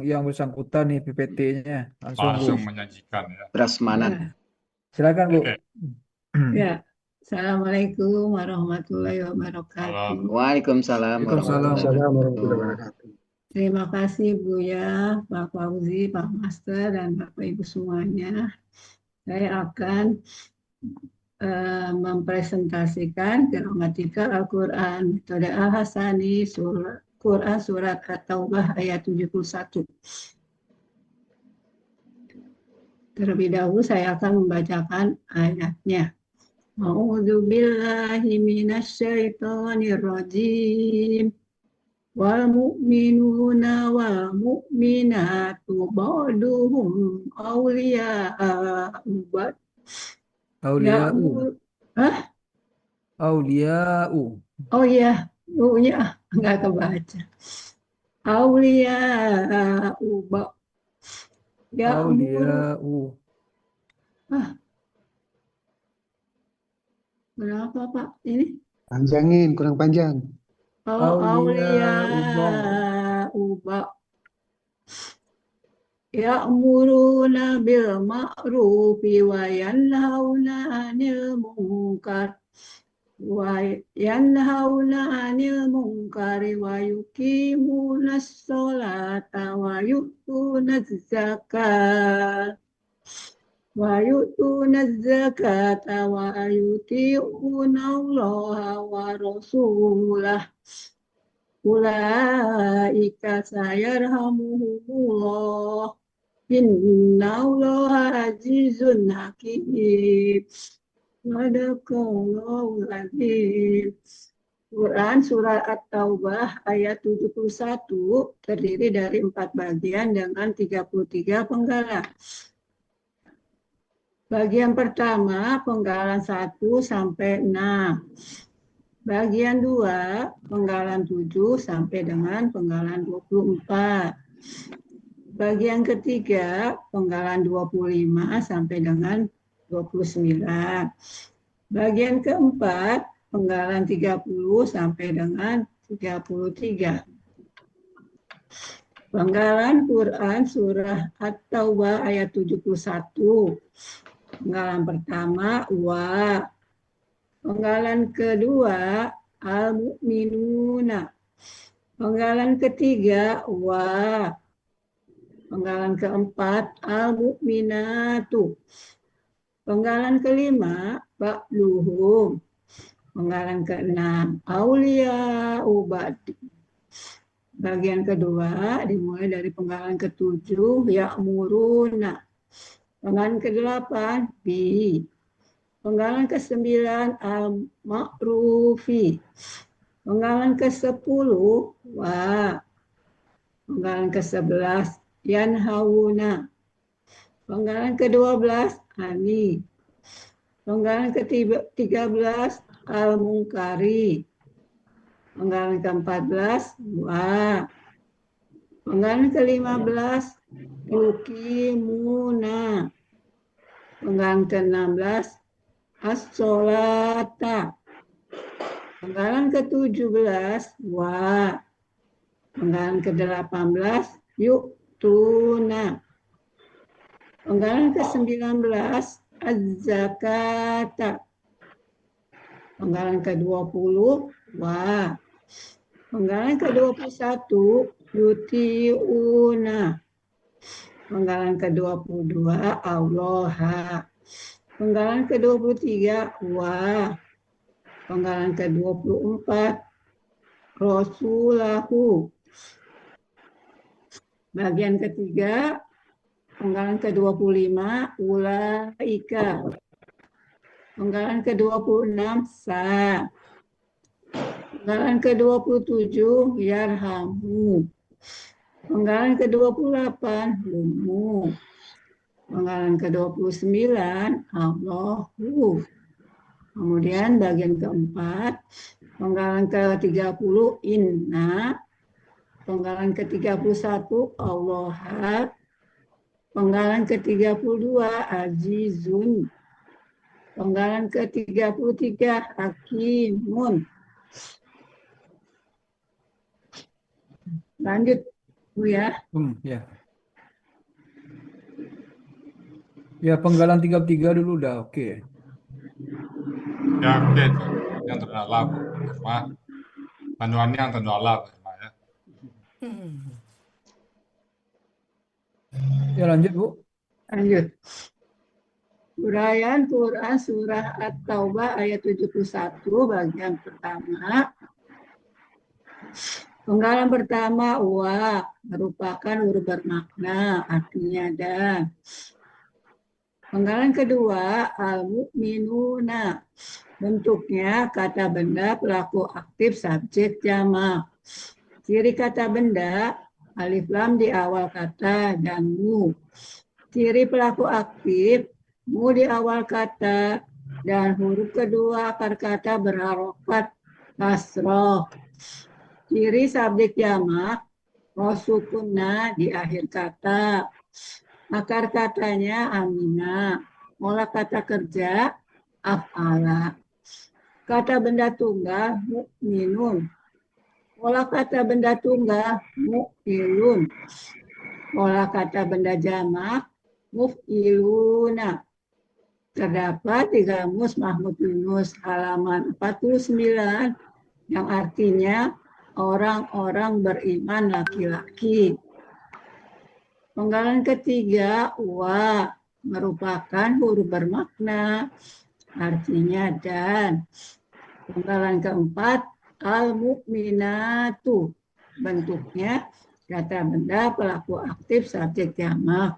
yang bersangkutan nih PPT-nya langsung Bu. langsung menyajikan ya. Prasmanan. Ya, Silakan Bu. Eh, ya. Assalamualaikum warahmatullahi Salam. wabarakatuh. Waalaikumsalam Waalaikumsalam. warahmatullahi Waalaikumsalam warahmatullahi wabarakatuh. wabarakatuh. Terima kasih Buya, Pak Fauzi, Pak Master, dan Bapak Ibu semuanya. Saya akan mempresentasikan gramatikal Al-Quran, metode Al-Hasani, Quran Surat At-Taubah ayat 71. Terlebih dahulu saya akan membacakan ayatnya. A'udzu billahi minasyaitonir rajim. Wal mu'minuna wal mu'minatu ba'duhum awliya'u ba'd. Aulia'u. Hah? Aulia'u. Oh iya, U-nya nggak kebaca. Awliya'u ba'd. Ya'muru. Aulia'u. Ah, berapa Pak ini? Panjangin, kurang panjang. Oh, Aulia'u ba'd. awliya'u ba'd. Ya'muruna bil ma'rufi wa yanhauna 'anil munkar wa yanhauna 'anil munkari wa yuqimunas sholata wa yu'tunaz zakata wa yuti'una Allaha wa rasulahu ulaika sayarhamuhumullah innallaha azizun hakim. Sadaqallahul azim. Quran Surah At-Taubah ayat 71 terdiri dari 4 bagian dengan 33 penggalan. Bagian pertama penggalan 1 sampai 6. Bagian 2 penggalan 7 sampai dengan penggalan 24. Bagian ketiga penggalan 25 sampai dengan 29. Bagian keempat penggalan 30 sampai dengan 33. Penggalan Quran Surah At-Taubah ayat 71. Penggalan pertama wa. Penggalan kedua al-mu'minuna. Penggalan ketiga wa. Penggalan keempat al-mu'minatu. Penggalan kelima ba'luhum. Penggalan keenam auliya'u ba'd. Bagian kedua dimulai dari penggalan ketujuh ya'muruna. Penggalan kedelapan bi. Penggalan ke-9 al-ma'rufi. Penggalan ke-10 wa. Penggalan ke-11 yanhauna. Penggalan ke-12 ani. Penggalan ke-13 al-munkari. Penggalan ke-14 wa. Penggalan ke-15 yuqimuna. Penggalan ke-16 as-sholata. Penggalan ke-17 wa. Penggalan ke-18 yu'tuna. Penggalan ke-19 az-zakata. Penggalan ke-20 wa. Penggalan ke-21 yuti'una. Penggalan ke-22 Allah. Penggalan ke-23 wa. Penggalan ke-24 Rasulahu. Bagian ketiga penggalan ke-25 ulaika. Penggalan ke-26 sa. Penggalan ke-27 yarhamu. Penggalan ke-28 lumu. Penggalan ke-29 Allahu. Kemudian bagian keempat penggalan ke-30 inna. Penggalan ke-31 Allah. Penggalan ke-32 azizun. Penggalan ke-33 hakimun. Lanjut Bu ya. Ya. Ya, penggalan 33 dulu udah oke. Ya, oke itu. Yang terdalam, Bu. Cuma panduannya yang terdalam, Pak, ya. Ya, lanjut, Bu. Lanjut. Uraian Quran Surah At-Taubah ayat 71 bagian pertama. Penggalan pertama wa merupakan huruf bermakna, artinya dan. Penggalan kedua al-mu'minuna, bentuknya kata benda pelaku aktif subjek jamak. Ciri kata benda alif lam di awal kata dan mu. Ciri pelaku aktif mu di awal kata dan huruf kedua akar kata berharokat kasroh. Ciri subjek jamak roh sukunna di akhir kata. Akar katanya amina. Pola kata kerja af'ala. Kata benda tunggal mu'minun. Pola kata benda tunggal mu'ilun. Pola kata benda jamak muf'iluna. Terdapat di Kamus Mahmud Yunus halaman 49 yang artinya orang-orang beriman laki-laki. Penggalan ketiga wa merupakan huruf bermakna, artinya dan. Penggalan keempat al-mu'minatu, bentuknya kata benda pelaku aktif subjek jamak.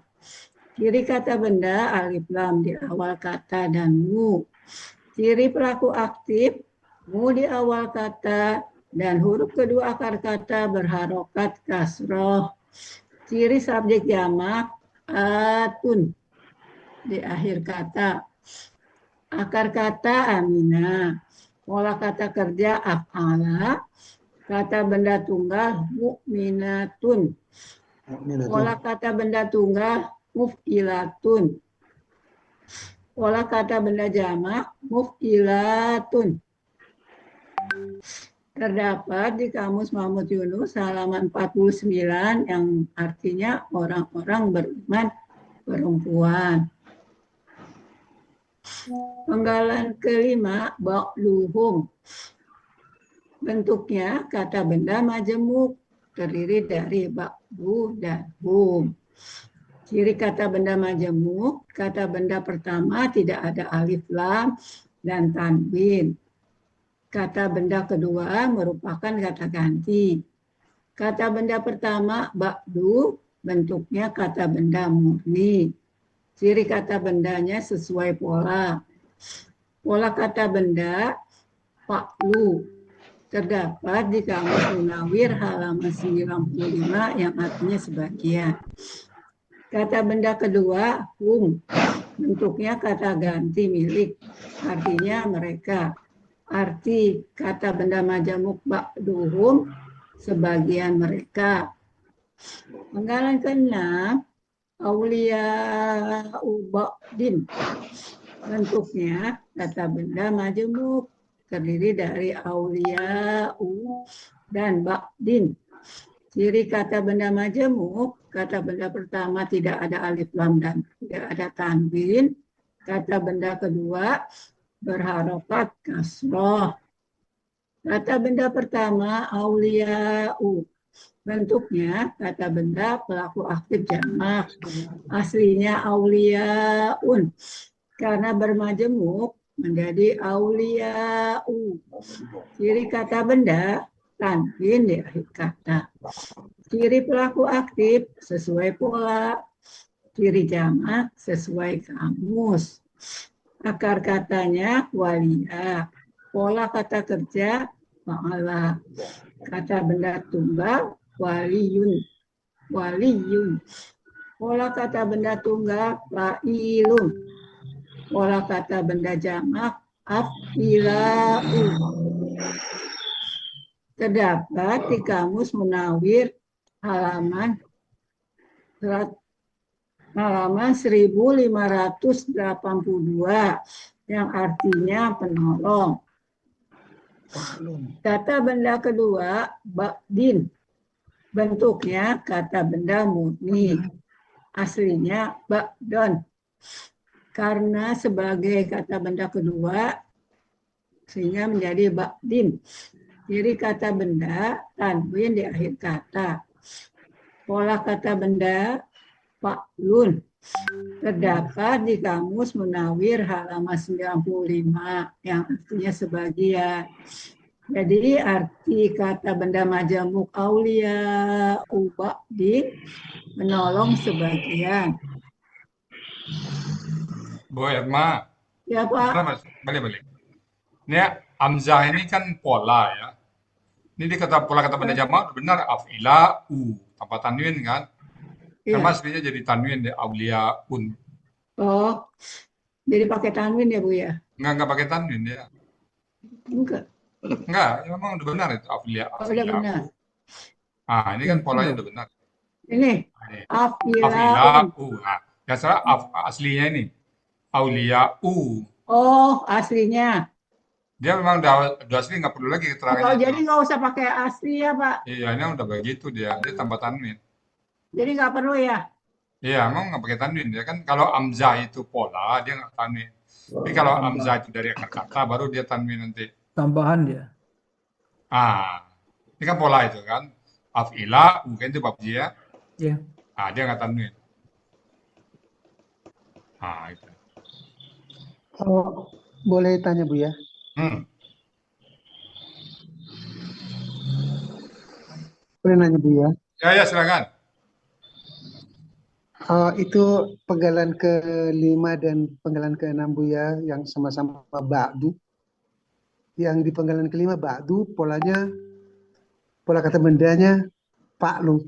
Ciri kata benda alif lam di awal kata dan mu. Ciri pelaku aktif mu di awal kata dan huruf kedua akar kata berharokat kasroh. Ciri subjek jamak atun di akhir kata. Akar kata amina. Pola kata kerja af'ala. Kata benda tunggal mu'minatun. Pola kata benda tunggal muf'ilatun. Pola kata benda jamak muf'ilatun. Terdapat di Kamus Mahmud Yunus halaman 49 yang artinya orang-orang beriman perempuan. Penggalan kelima ba'luhum. Bentuknya kata benda majemuk terdiri dari ba'du dan hum. Ciri kata benda majemuk, kata benda pertama tidak ada alif lam dan tanwin. Kata benda kedua merupakan kata ganti. Kata benda pertama ba'du bentuknya kata benda murni. Ciri kata bendanya sesuai pola. Pola kata benda fa'lu terdapat di Kamus Munawir halaman 95 yang artinya sebagian. Kata benda kedua hum bentuknya kata ganti milik, artinya mereka. Arti kata benda majemuk ba'duhum sebagian mereka. Penggalan ke-6 auliya'u ba'din. Bentuknya kata benda majemuk terdiri dari auliya'u dan ba'din. Ciri kata benda majemuk, kata benda pertama tidak ada alif lam dan tidak ada tanwin. Kata benda kedua berharokat kasroh. Kata benda pertama auliya'u. Bentuknya kata benda pelaku aktif jamak. Aslinya auliya'un. Karena bermajemuk menjadi auliya'u. Ciri kata benda tanwin di akhir kata. Ciri pelaku aktif sesuai pola. Ciri jamak sesuai kamus. Akar katanya walia. Pola kata kerja fa'ala. Kata benda tunggal waliyun. Waliyun. Pola kata benda tunggal fa'ilun. Pola kata benda jamak af'ila'u. Terdapat di Kamus Munawir halaman 1582 yang artinya penolong. Kata benda kedua ba'din bentuknya kata benda murni. Aslinya ba'don. Karena sebagai kata benda kedua, sehingga menjadi ba'din. Jadi kata benda tanwin di akhir kata. Pola kata benda fa'lun terdapat di Kamus Munawir halaman 95 yang artinya sebagian. Jadi arti kata benda majemuk aulia uba'din menolong sebagian. Bu Irma, Ya Pak, mana Mas? Balik-balik. Ini Hamzah ini kan pola ya. Ini di kata pola kata benda jamak benar af'ila tanpa tanwin kan? Karena ya. aslinya jadi tanwin di auliaun. Oh, jadi pakai tanwin ya Bu ya? Enggak pakai tanwin dia. Enggak. Enggak, memang udah benar itu aulia Oh, udah benar. Ah, ini kan polanya udah benar. Ini Ini afilaun. af'ila Nah, ya salah aslinya ini aulia'u. Oh, aslinya. Dia memang udah asli nggak perlu lagi Oh, keterangannya jadi itu. nggak usah pakai asli ya Pak. Iya, ini udah begitu dia tambah tanwin. Jadi nggak perlu ya? Iya, emang nggak pakai tanwin dia kan kalau amzah itu pola dia nggak tanwin. Tapi kalau amzah itu dari akar kata baru dia tanwin nanti. Tambahan dia. Ini kan pola itu kan. Af'ila, mungkin itu bab dia. Ya. Dia nggak tanwin. Itu. Oh, boleh tanya Bu ya? Boleh nanya Bu ya? Ya, silakan. Itu penggalan ke-5 dan penggalan ke-6 Bu ya, yang sama-sama ba'du. Yang di penggalan ke-5 ba'du, pola kata bendanya fa'lu.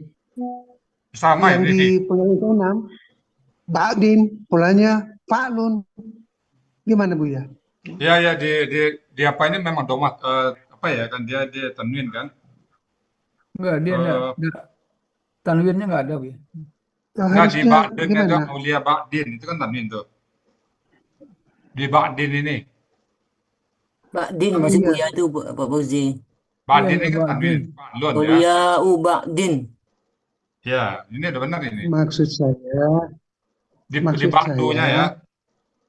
Sama Yang ini. di penggalan ke-6 ba'din, polanya fa'lun. Gimana Bu ya? Ya, di apa ini memang domat apa ya kan dia tanwin kan. Enggak, dia enggak. Tanwinnya enggak ada, Bu ya. Nah, di Harusnya ba'din itu gimana? aulia ba'din itu kan tanwin tuh. Di ba'din ini. Ba'din Oh, maksud iya. Buya itu Pak Fauzi. Ba'din Iya, ini kan tanwin. Ba'din. Fa'lun ya. Awliya'u ba'din. Ya, ini udah benar ini. Maksud Di ba'dunya ya.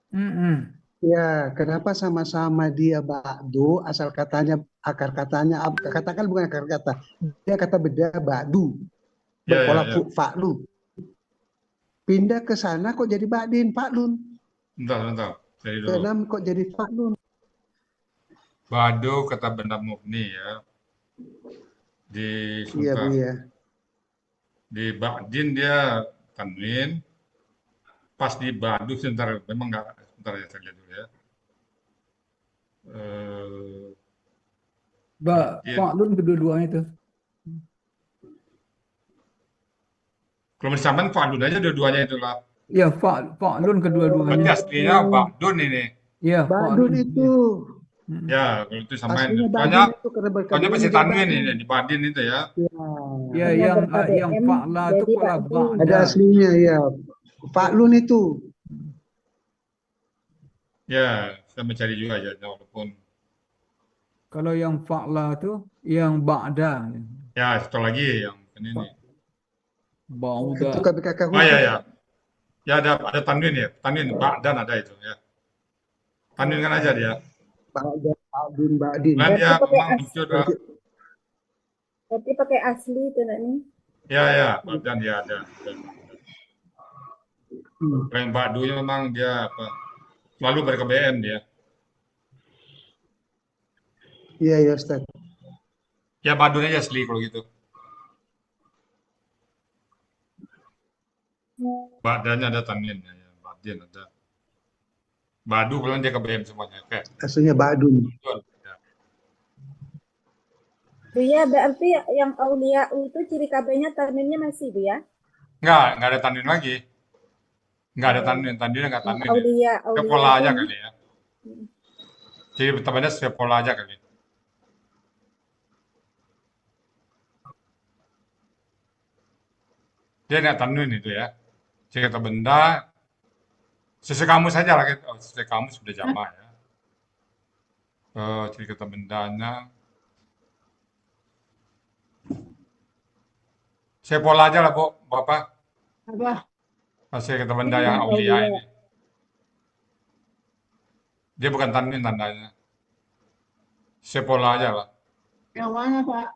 Mm-mm. ya, kenapa sama-sama dia ba'du, asal katanya, akar katanya, katakan bukan akar kata, dia kata beda ba'du, Ya, berpola ya. fa'lu. Pindah ke sana kok jadi ba'din, fa'lun. Bentar. Jadi dulu. Ke-6 kok jadi fa'lun. Ba'du kata benda mubni ya. Di Iya Bu ya. Di ba'din dia tanwin. Pas di ba'du sebentar memang nggak sebentar ya saya lihat dulu ya. Ba'din. Fa'lun kedua-duanya itu. Kalau misalkan fa'lun aja dua-duanya itulah. Ya, fa'lun kedua-duanya. Berarti aslinya ba'dun ini. Ya, Ba'dun fa'lun. itu. Ya, kalau itu samain. Aslinya Soalnya ba'dun itu karena berkali masih menjadi tanwin ba'dun. ini di ba'din itu ya. Ya, Karena yang fa'la itu jadi pola ba'du. Ada ba'da. aslinya ya. Fa'lun itu. Ya, saya mencari juga aja walaupun Kalau yang fa'la itu yang ba'da. ya satu lagi yang ini. Ba'da. Itu KBKK Oh khusus. ya. Ya ada tanwin ya. Tanwin ba'dan ada itu ya. Tanwin kan aja dia. Ba'din. Kemudian dia Berarti pakai memang muncul Berarti pakai asli itu nih. ya ba'dan ya ada. Hmm. Kalau yang ba'dunya memang dia apa? Selalu ber-KBM dia. Iya ya Ustaz. Ya ba'dunya aja asli kalau gitu. Ba'dannya ada tanwinnya ya. Ba'din ada. Ba'du kalau dia KBM semuanya. Oke. Aslinya Ba'dun. Betul. Ya. Bu ya, berarti yang Aulia'u itu ciri KB-nya tanwinnya masih Bu ya? Nggak ada tanwin lagi. Nggak ada tanwin. Tanwinnya nggak Yang tanwin ya. Kayak pola aja kali ya. Jadi pertamanya sesuai pola aja kali. Dia nggak tanwin itu ya. Jadi kata benda sesuai kamus saja lah. Sesuai kamus sudah jamak ya. Ciri kata bendanya Saya pola aja lah, Bu, Bapak. Apa? Masih kata benda yang Yang aulia aulia. ini. Dia bukan tanwin tandanya. Saya pola aja lah. Yang mana, Pak?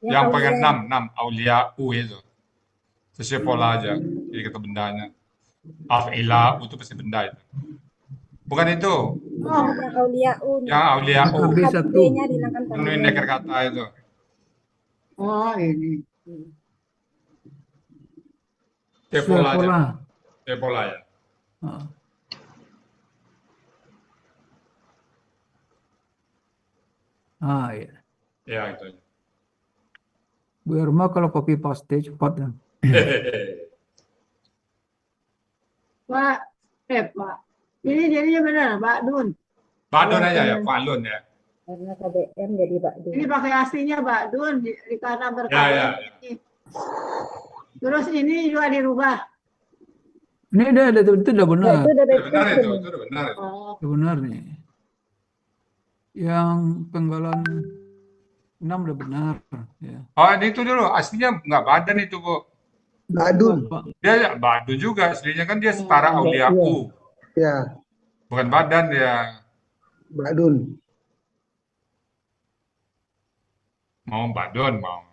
Yang pakai aulia. 6 aulia u itu. Terus saya pola aja. Jadi kata bendanya. Af'ila u itu pasti benda itu. Bukan itu. Oh, Yang aulia nya. Yang aulia u. KB Hak 1. B-nya dihilangkan Tanwin tanwin. dekat kata itu. oh ini. Saya pola aja. Sekolah. Saya pola ya. Ah. Ya. Ya, itu aja. Bu Irma kalau copy paste cepat ya. Pak, Pak. Ini jadinya benar, Pak Dun. Badun Ya, aja ya, benar. falun ya. Karena KBM jadi bakdo. Ini pakai aslinya Pak Dun, karena Ya, berkata ya. ini. Terus ini juga dirubah. Ini itu udah benar. Nah, itu udah Itu benar betul. itu udah benar itu. Oh, Udah benar nih. Yang penggalan 6 udah benar. Ya. Oh, ini itu dulu. Aslinya nggak badan itu, Bu. Badun. Pak. Dia badu juga. Aslinya kan dia setara aulia iya. u. Ya, Bukan badan dia. badun. Mau badun, mau.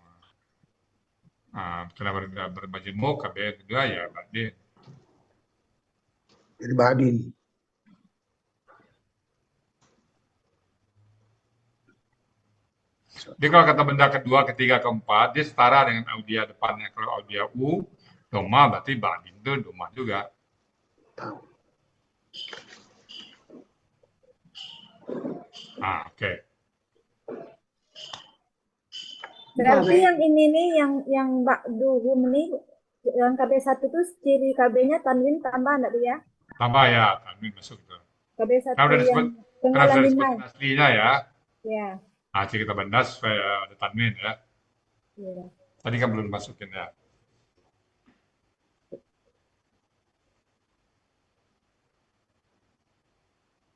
Setelah bermajemuk, KB kedua ya badin. Jadi badin. Jadi kalau kata benda kedua, ketiga, keempat, dia setara dengan audia depannya. Kalau audia u, doma berarti badin itu doma juga. Tahu. Oke. Berarti yang ini nih, yang bakduhum nih, yang KB1 tuh ciri KB-nya tanwin tambah enggak dia? Tambah ya, tanwin masuk itu. KB1 Karena udah disebut, yang penggalan 5. aslinya ya. Ya. Ciri kata benda sesuai ada tanwin ya. Iya. Tadi kan belum masukin ya.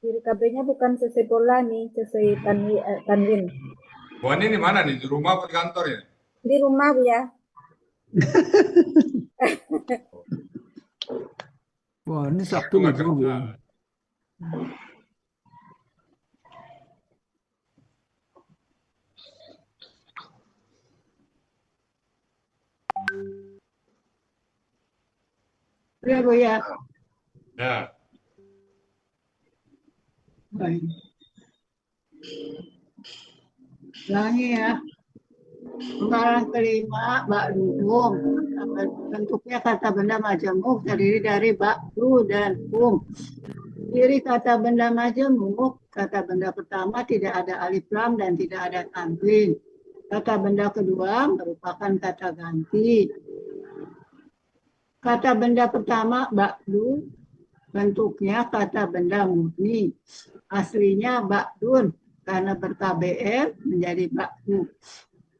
Ciri KB-nya bukan sesuai pola nih, sesuai tanwin. Wah, ini di mana nih? Di rumah atau di kantor ya? Di rumah Bu ya. Wah, ini Sabtu nggak libur Bu. kerja. ya Bu ya. Ya. Baik. Ulangi ya. Penggalan kelima, bakduhum. Bentuknya kata benda majemuk terdiri dari bakdu dan hum. Ciri kata benda majemuk, kata benda pertama tidak ada alif lam dan tidak ada tanwin. Kata benda kedua merupakan kata ganti. Kata benda pertama bakdu, bentuknya kata benda murni. Aslinya bakdun, karena ber-KBM menjadi bakdu.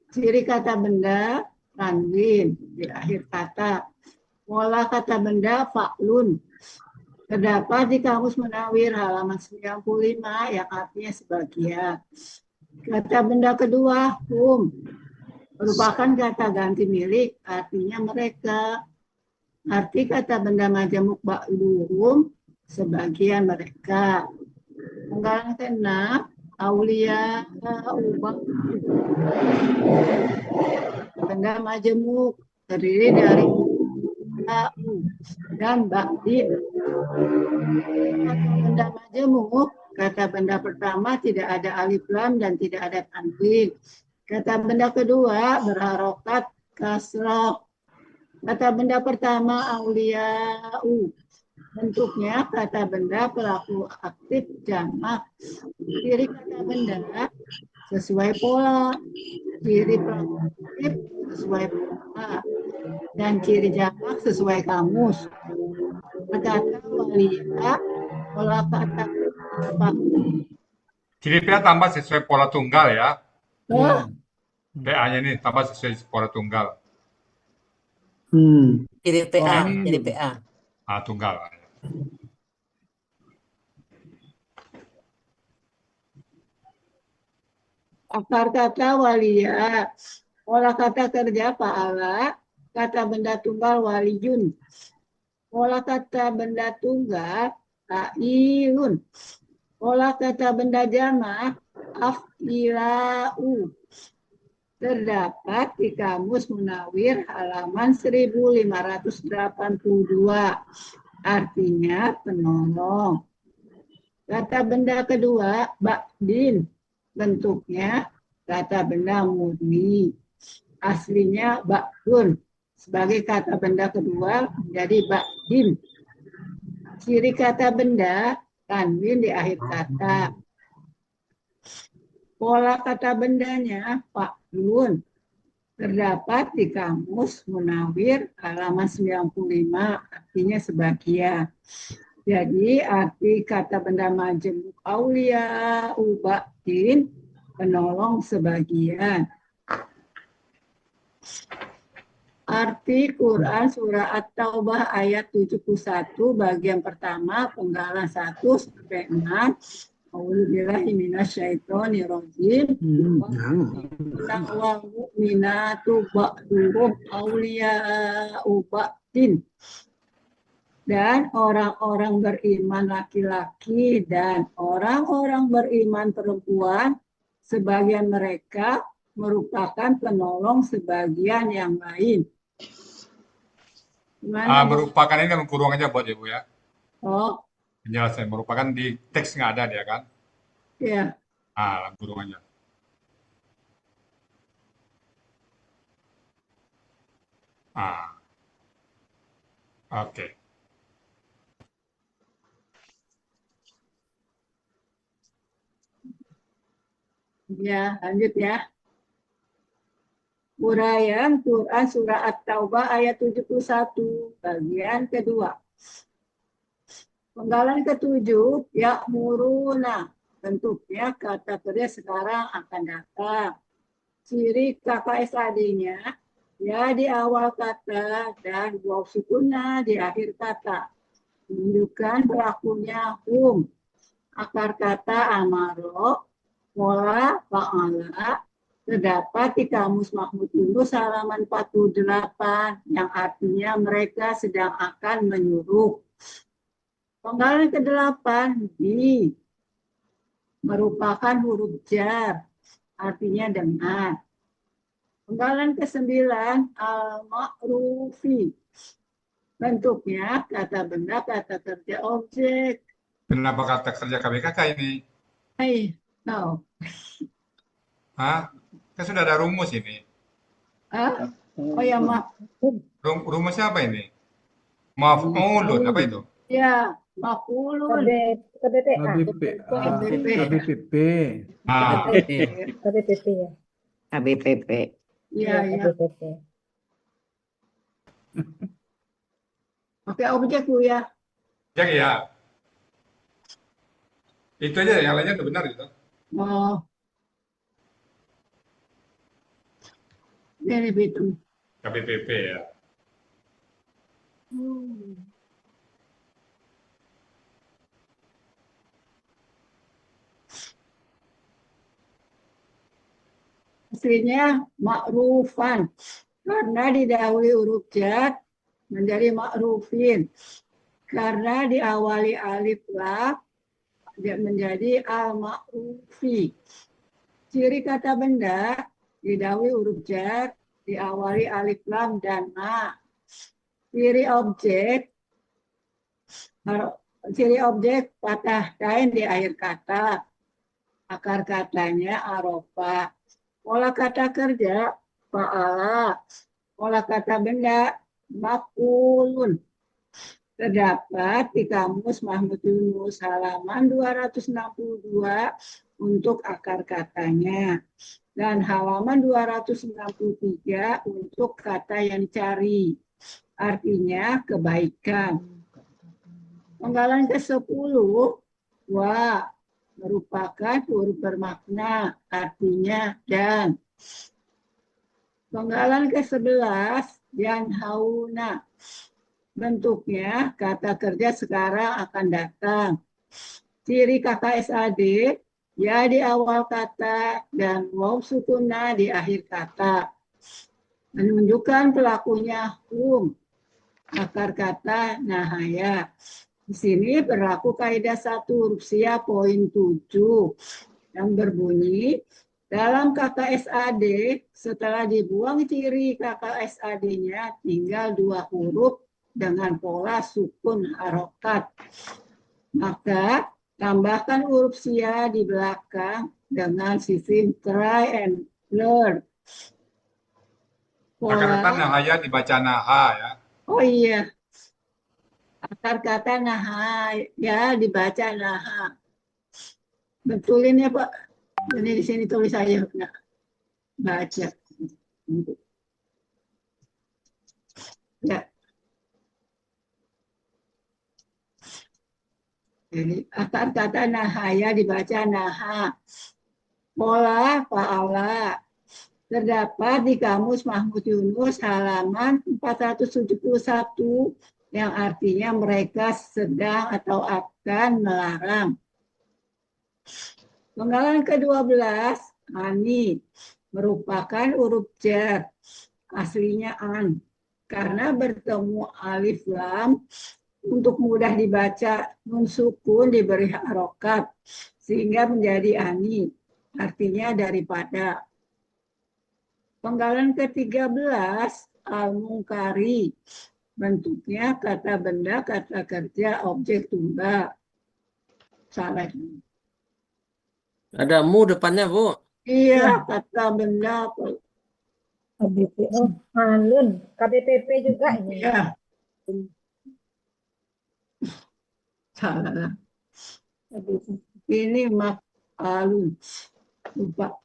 Ciri kata benda tanwin di akhir kata. Pola kata benda fa'lun. Terdapat di Kamus Munawir halaman 95 yang artinya sebagian. Kata benda kedua hum merupakan kata ganti milik, artinya mereka. Arti kata benda majemuk ba'duhum sebagian mereka. Penggalan keenam aulia ubah benda majemuk terdiri dari u dan ba'din. Kata benda majemuk, kata benda pertama tidak ada alif lam dan tidak ada tanwin. Kata benda kedua berharokat kasroh. Kata benda pertama aulia u. Bentuknya kata benda pelaku aktif jamak. Ciri kata benda sesuai pola. Ciri pelaku aktif sesuai pola. Dan ciri jamak sesuai kamus. Kata walia, pola kata apa? Ciri PA tambah sesuai pola tunggal ya. Oh, PA-nya ini tambah sesuai pola tunggal. Ciri PA, ini ciri dulu. PA. Tunggal. akar kata walia, pola kata kerja fa'ala, kata benda tunggal waliyun. Pola kata benda tunggal ailun. Pola kata benda jamak afilau. Terdapat di Kamus Munawir halaman 1582. Artinya penolong. Kata benda kedua, ba'din. Bentuknya kata benda murni. Aslinya ba'dun. Sebagai kata benda kedua menjadi ba'din. Ciri kata benda, tanwin di akhir kata. Pola kata bendanya, fa'lun. Terdapat di Kamus Munawir halaman 95, artinya sebagian. Jadi arti kata benda majemuk aulia ubatin, penolong sebagian. Arti Quran surah At-Taubah ayat 71 bagian pertama penggalan 1 sampai 6. A'udzubillahi minasyaitonirrajim. Wal mu'minatu ba'duhum awliya'u ba'din. Dan orang-orang beriman laki-laki dan orang-orang beriman perempuan, sebagian mereka merupakan penolong sebagian yang lain. Gimana, Bu? Merupakan ini kan kurung aja buat Ibu ya. Oh, Penjelasan merupakan di teks nggak ada dia kan. ya. Kurung aja. Oke. Ya, lanjut ya. Uraian Quran surah At-Taubah ayat 71 bagian kedua. Penggalan ketujuh, ya'muruna. Bentuknya kata kerja sekarang akan datang. Ciri KKSAD-nya, ya di awal kata dan waw sukunna di akhir kata. Menunjukkan pelakunya hum. Akar kata amaro, pola fa'ala, terdapat di Kamus Mahmud Yunus halaman 48 yang artinya mereka sedang akan menyuruh. Penggalan ke-8 di merupakan huruf jar, artinya dengan. Penggalan ke-9 al-ma'rufi. Bentuknya kata benda, kata kerja, objek. Kenapa kata kerja KBKK ini? No. Kan sudah ada rumus ini. Oh ya, maaf. Rumusnya apa ini? Maf'ulun, apa itu? Ya, maf'ulun. KBPA. KBPP. KBPP ya. KBPP. Iya, ya. KBPP. Pakai objek Bu ya. Ya. Itu aja, yang lainnya udah benar gitu. Oh. Ini itu. KBPP ya. Aslinya ma'rufan. Karena didahului huruf jar menjadi ma'rufin. Karena diawali alif lam dia menjadi al-ma'rufi. Ciri kata benda didahului huruf jar, diawali alif lam dan ma. Ciri objek patah dain di akhir kata. Akar katanya arofa. Pola kata kerja fa'ala. Pola kata benda maf'ulun. Terdapat di Kamus Mahmud Yunus halaman 262 untuk akar katanya dan halaman 263 untuk kata yang dicari. Artinya kebaikan. Penggalan ke-10 wa merupakan huruf bermakna, artinya dan. Penggalan ke-11 yanhauna. Bentuknya kata kerja sekarang akan datang. Ciri KKSAD ya di awal kata dan waw sukunna di akhir kata. menunjukkan pelakunya akar kata nahaya. Di sini berlaku kaidah 1 huruf sia poin 7 yang berbunyi dalam kata SAD setelah dibuang ciri kata SAD-nya tinggal 2 huruf dengan pola sukun harokat. Maka tambahkan huruf sia di belakang dengan sistem try and learn. Akar kata Pola, nahaya dibaca naha ya. oh iya, akar kata nahaya dibaca naha. Betulin ya Pak. Ini di sini tulis saya nggak baca. Ya, jadi akar kata nahaya dibaca naha. Pola fa'ala terdapat di Kamus Mahmud Yunus halaman 471 yang artinya mereka sedang atau akan melarang. Penggalan ke-12, ani, merupakan huruf jar, aslinya an. Karena bertemu alif lam, untuk mudah dibaca, nun sukun diberi harokat, sehingga menjadi ani, artinya daripada. Penggalan ke-13, al-mungkari, bentuknya kata benda, kata kerja, objek tunggal. Salah. Ada mu depannya, Bu. Iya, kata benda. Oh, Halun. KBPP juga ini. Iya, salah. Ini maf'alun. Lupa.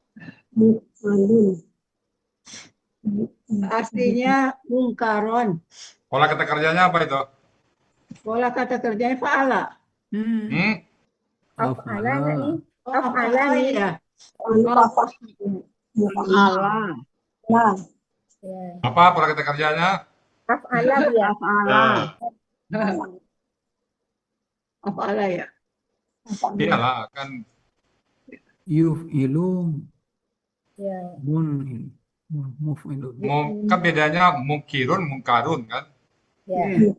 Artinya mungkaron. Pola kata kerjanya apa itu? Pola kata kerjanya fa'ala. Hmm? Af'ala nggak nih? Oh, Af'ala nih. ya. Allah. Ya. Apa pola kata kerjanya? Af'ala ya. Eh, Fa'ala ya. iyalah kan Yuf'ilun Ya. muf'ilun. kan bedanya mungkirun, mungkarun kan? Ya.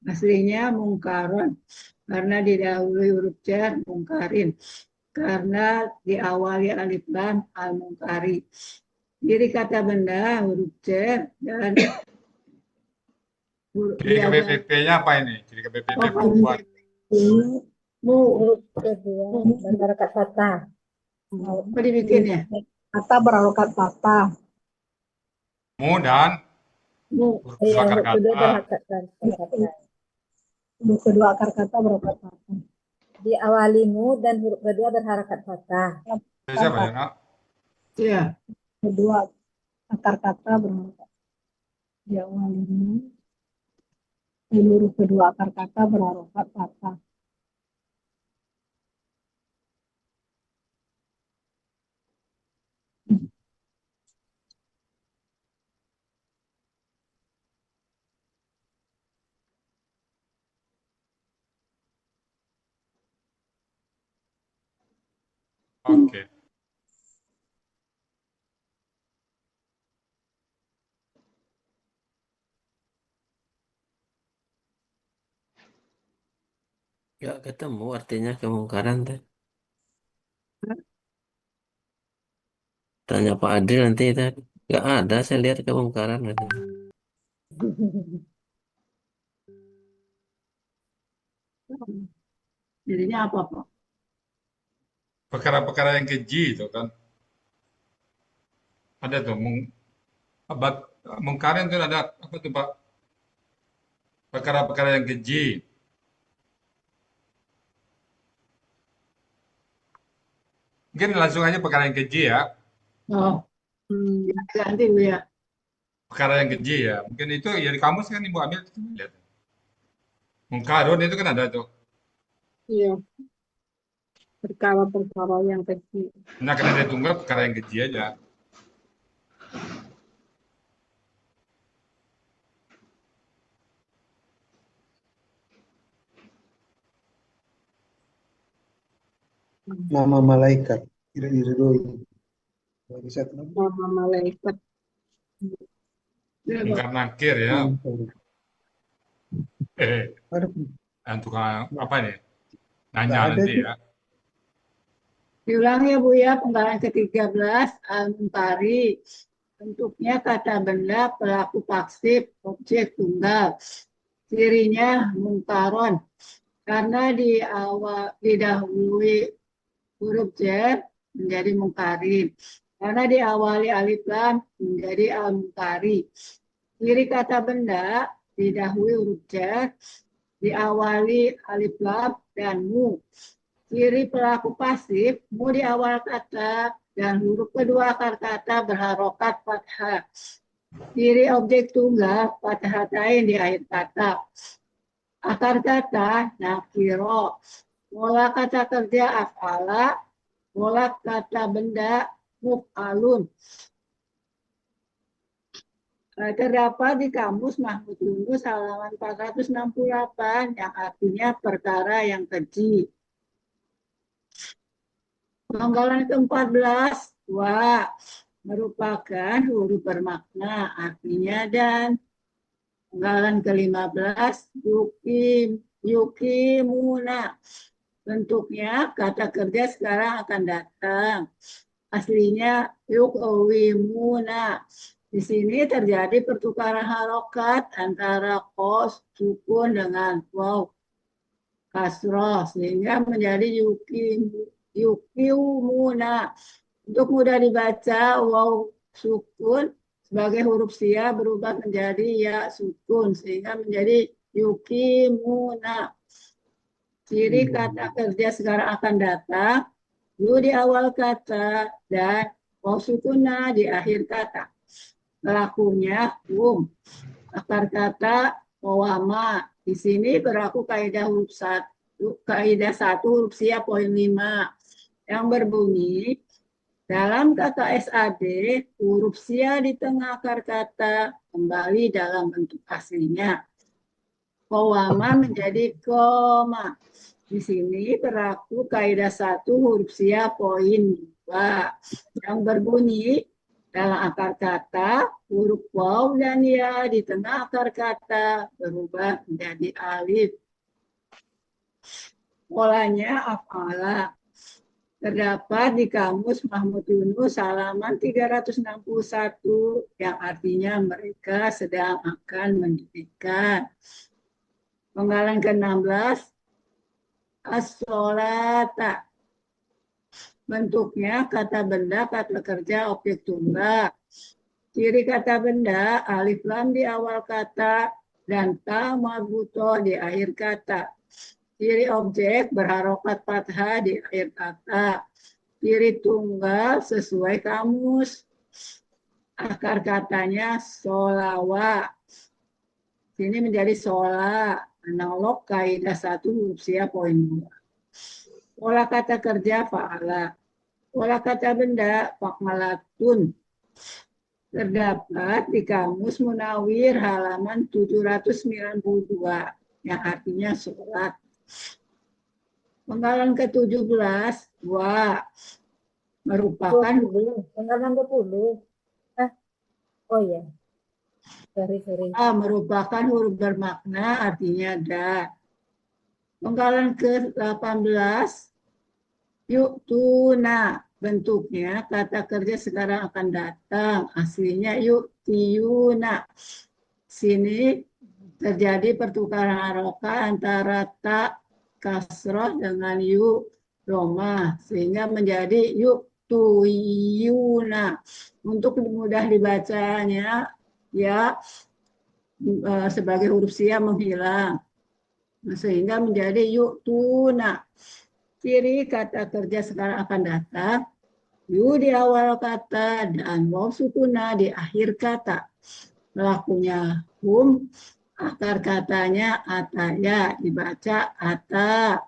Aslinya mungkaron. Karena didahului huruf jar mungkarin. Karena diawali alif lam al-mungkari. Jadi kata benda huruf jar dan Jadi KBPP-nya apa ini? Jadi KBPP buat mu Huruf kedua berharakat fathah. apa dibikinnya? Kata berharokat fathah. mu dan Mu. huruf Iya, akar huruf kedua kata. berharakat fathah. Huruf kedua akar kata berharokat fathah. Diawali mu dan huruf kedua berharakat fathah. Siapa ya, Nak? Ya. Kedua akar kata berharokat. Diawali dan huruf kedua akar kata berharokat fathah. Oke. Gak ketemu artinya kemungkaran teh. Tanya Pak Adil nanti tadi. Gak ada saya lihat kemungkaran. Jadinya apa, Pak? Perkara-perkara yang keji itu kan. Ada tuh mungkarin itu ada apa tuh, Pak? Perkara-perkara yang keji. Mungkin langsung aja perkara yang keji ya. Oh, ya, ganti Bu ya. Perkara yang keji ya. Mungkin itu ya di kamus kan Ibu ambil lihat. Mungkarun itu kan ada tuh. Iya, perkara-perkara yang kecil. Nah, karena dia tunggal perkara yang kecil aja. Nama malaikat tidak diridhoi. Bagi satu nama. Nama malaikat. Ya, Pak. Mungkar nakir ya. Eh, Ada tukang apa nih? nggak Nanya ada nanti itu. ya. Diulang ya Bu ya, penggalan ke-13 al-munkari. Bentuknya kata benda, pelaku pasif, objek tunggal. Cirinya mungkaron. Karena didahului huruf jar menjadi mungkarin. Karena diawali alif lam menjadi al-munkari. Ciri kata benda didahului huruf jar, diawali alif lam dan mu. Ciri pelaku pasif, mu di awal kata dan huruf kedua akar kata berharokat fathah. Ciri objek tunggal, fathatain di akhir kata. Akar kata nakiro. Pola kata kerja af'ala. Pola kata benda muf'alun. Terdapat di kamus Mahmud Yunus halaman 468 yang artinya perkara yang keji. Penggalan ke-14, wa merupakan huruf bermakna, artinya dan. Penggalan ke-15, yukimuna. Bentuknya kata kerja sekarang akan datang. Aslinya yukawimuna. Di sini terjadi pertukaran harokat antara kos, sukun dengan waw, kasroh, sehingga menjadi yukiumuna. Untuk mudah dibaca, waw sukun sebagai huruf sia berubah menjadi ya sukun, sehingga menjadi yukimuna. Ciri kata kerja sekarang akan datang, yu di awal kata dan waw sukunna di akhir kata. Pelakunya akar kata wawama. Di sini berlaku kaidah huruf 1, kaidah 1 huruf sia poin 5 yang berbunyi dalam kata SAD huruf sia di tengah akar kata kembali dalam bentuk aslinya. Wawama menjadi koma. Di sini berlaku kaidah 1 huruf sia poin 2 yang berbunyi dalam akar kata, huruf waw dan ya di tengah akar kata berubah menjadi alif. Polanya af'ala. Terdapat di kamus Mahmud Yunus halaman 361 yang artinya mereka sedang akan mendirikan. Penggalan ke-16, as-sholata. Bentuknya kata benda, kata kerja, objek tunggal. Ciri kata benda, alif lam di awal kata dan ta marbutoh di akhir kata. Ciri objek berharokat fathah di akhir kata. Ciri tunggal sesuai kamus. Akar katanya solawa. Sini menjadi sola. Analog kaidah 1 huruf sia poin 2. Pola kata kerja fa'ala. Pola kata benda fa'malatun. Terdapat di kamus Munawir halaman 792 yang artinya sholat. Penggalan ke-17, wa merupakan Penggalan 20. Oh ya. Sorry. merupakan huruf bermakna artinya dan. Penggalan ke-18, yuktuna. Bentuknya kata kerja sekarang akan datang. Aslinya yuktiyuna. Sini terjadi pertukaran harokat antara ta kasroh dengan yu doma. Sehingga menjadi yuktuyuna. Untuk mudah dibacanya, ya sebagai huruf sia menghilang. Sehingga menjadi yuktuna. Ciri kata kerja sekarang akan datang, yu di awal kata dan waw sukuna di akhir kata. Pelakunya Akar katanya ataya, dibaca ata.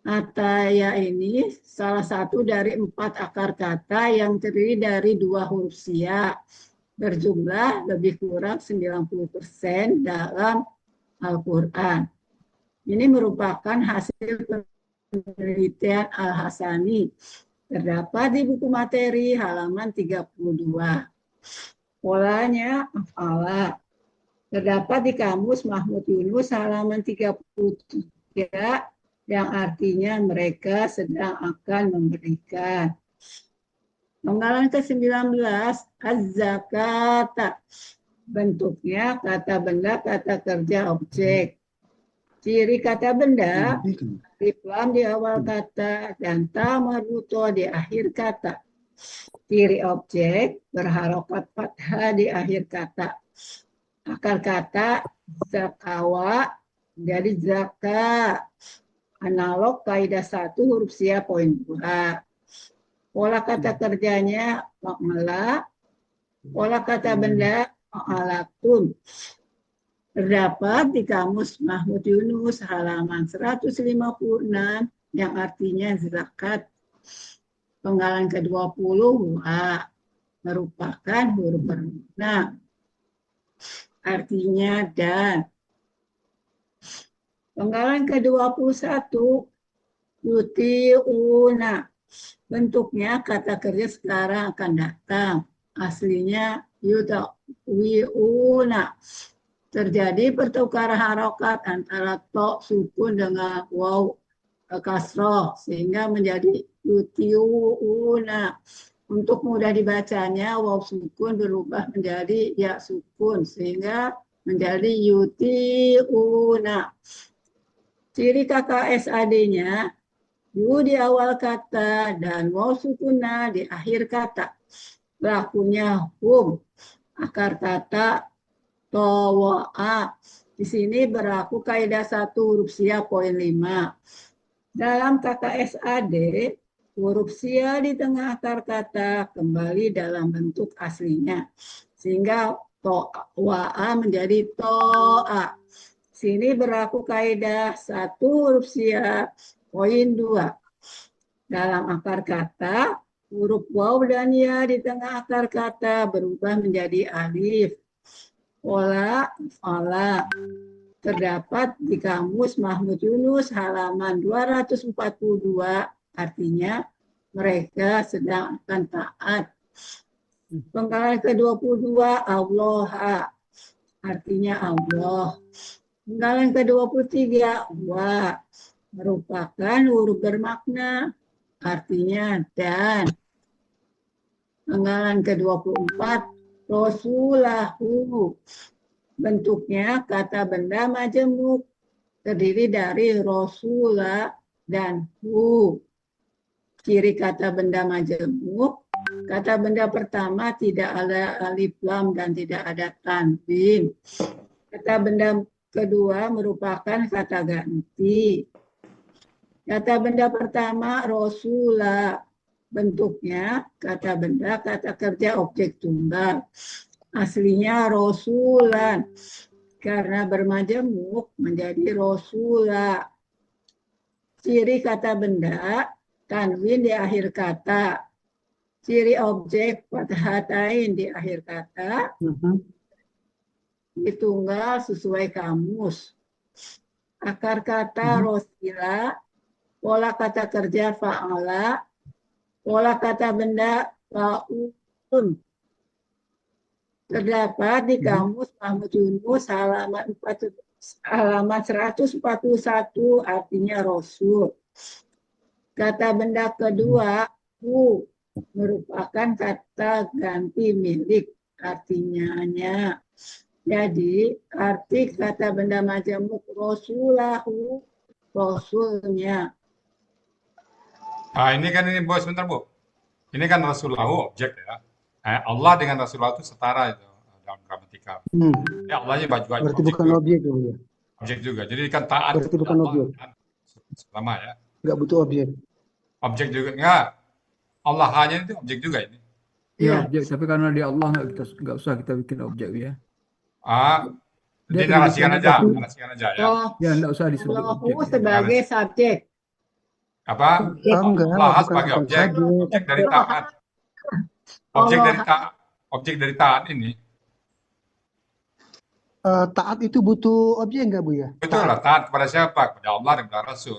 Ataya ini salah satu dari 4 akar kata yang terdiri dari 2 huruf sia, berjumlah lebih kurang 90% dalam Al-Quran. Ini merupakan hasil penelitian Al-Hasani. Terdapat di buku materi halaman 32. Polanya afala. Terdapat di kamus Mahmud Yunus halaman 33 yang artinya mereka sedang akan memberikan. Penggalan ke-19, az-zakata. Bentuknya kata benda, kata kerja, objek. Ciri kata benda, alif lam di awal kata dan ta marbuto di akhir kata. Ciri objek, berharokat fathah di akhir kata. Akar kata, zakawa, jadi zaka. Analog kaidah 1 huruf sia poin 2. Pola kata kerjanya ma'ala. Pola kata benda ma'alatun. Terdapat di kamus Mahmud Yunus halaman 156 yang artinya zakat. Penggalan ke-20 wa merupakan huruf bermakna. Artinya dan. Penggalan ke-21 yuti'una. Bentuknya kata kerja sekarang akan datang. Aslinya yutawi'una. Terjadi pertukaran harokat antara to sukun dengan waw kasroh sehingga menjadi yuti'una. Untuk mudah dibacanya waw sukun berubah menjadi ya sukun sehingga menjadi yuti'una. Ciri KKSAD-nya yu di awal kata dan waw sukunna di akhir kata. Pelakunya hum. Akar kata towa'a. Di sini berlaku kaidah 1 huruf sia poin 5. Dalam KKSAD, huruf sia di tengah akar kata kembali dalam bentuk aslinya. Sehingga towa'a menjadi to'a. Sini berlaku kaidah 1 huruf sia poin 2. Dalam akar kata, huruf waw dan ya di tengah akar kata berubah menjadi alif. Pola fala. Terdapat di kamus Mahmud Yunus halaman 242. Artinya mereka sedang akan taat. Penggalan ke-22 Allah. Artinya Allah. Penggalan ke-23 wa merupakan huruf bermakna, artinya dan. Penggalan ke-24 Rasulahu. Bentuknya kata benda majemuk, terdiri dari Rasulah dan hu. Ciri kata benda majemuk, kata benda pertama tidak ada alif lam dan tidak ada tanwin. Kata benda kedua merupakan kata ganti. Kata benda pertama Rasulah. Bentuknya kata benda, kata kerja, objek tunggal. Aslinya Rasulan. Karena bermajemuk menjadi Rasulah. Ciri kata benda, tanwin di akhir kata. Ciri objek, fathatain di akhir kata. Ditunggal sesuai kamus. Akar kata rosila, pola kata kerja fa'ala, pola kata benda fa'un. Terdapat di kamus Mahmud Yunus halaman 141 artinya Rasul. Kata benda kedua hu merupakan kata ganti milik, artinya nya. Jadi arti kata benda majemuk Rasulahu, Rasulnya. Ini kan ini Bu, sebentar Bu. Ini kan Rasulahu objek ya. Allah dengan Rasulullah itu setara itu dalam gramatikal. Ya Allahnya juga Berarti bukan objek ya. Objek juga. Jadi kan taat Berarti kepada bukan Allah objek. kan. Selama ya. Nggak butuh objek. Objek juga enggak. Allah hanya itu objek juga ini. Ya, objek. Tapi karena dia Allah nggak usah kita bikin objek ya. Dia Dinarasikan kedudukannya aja, pasti narasikan aja ya. Oh, ya enggak usah disebut Allahu objek. sebagai subjek. Apa? Enggak, Allah bukan sebagai bukan objek, subjek. objek dari Allah, taat, objek dari Allah, taat, objek dari taat ini. Taat itu butuh objek enggak, Bu ya? Betul lah, taat kepada siapa? Kepada Allah dan kepada Rasul.